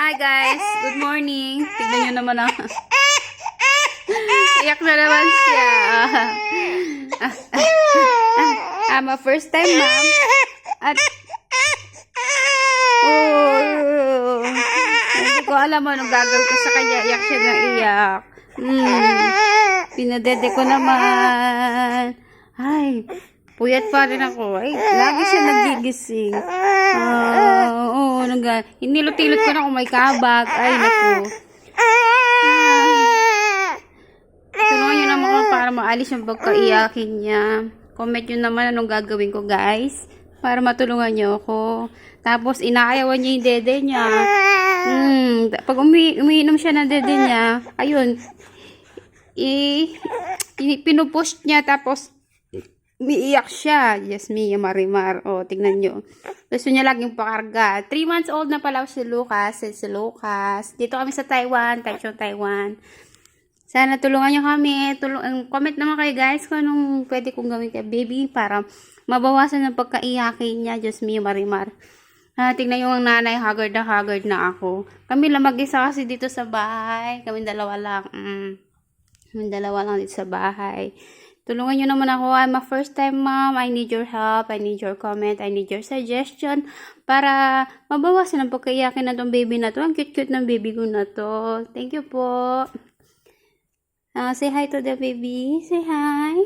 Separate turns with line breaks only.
Hi guys, good morning. Tignan nyo naman ah. Iyak na naman siya. I'm a first time mom. At hindi ko alam anong gagawin ko sa kanya. Iyak siya ng iyak. Pinadede ko naman. Ay, puyat pa rin ako. Ay, lagi siya nagigising. Hinilot-tilot ko na kung may kabag. Ay, naku. Tulungan nyo naman ako para maalis yung pagkaiyakin niya. Comment nyo naman anong gagawin ko, guys. Para matulungan nyo ako. Tapos, inaayawan niya yung dede niya. Pag umiinom siya ng dede niya, ayun, pinupush niya, tapos, umiiyak siya. Yes, Mia Marimar. O, tignan nyo. Gusto niya laging pakarga. 3 months old na pala si Lucas. Si Lucas. Dito kami sa Taiwan. Taiwan. Sana tulungan nyo kami. Comment naman kayo guys kung anong pwede kong gawin kay baby para mabawasan ang pagkaiyakin niya. Diyos Mia Marimar. Tignan yung nanay. Haggard na ako. Kami lang mag-isa kasi dito sa bahay. Kami dalawa lang. Kami dalawa lang dito sa bahay. Tulungan nyo naman ako. I'm a first time mom. I need your help. I need your comment. I need your suggestion. Para mabawasan ang pagkaiyakin na tong baby na to. Ang cute-cute ng baby ko na to. Thank you po. Say hi to the baby. Say hi.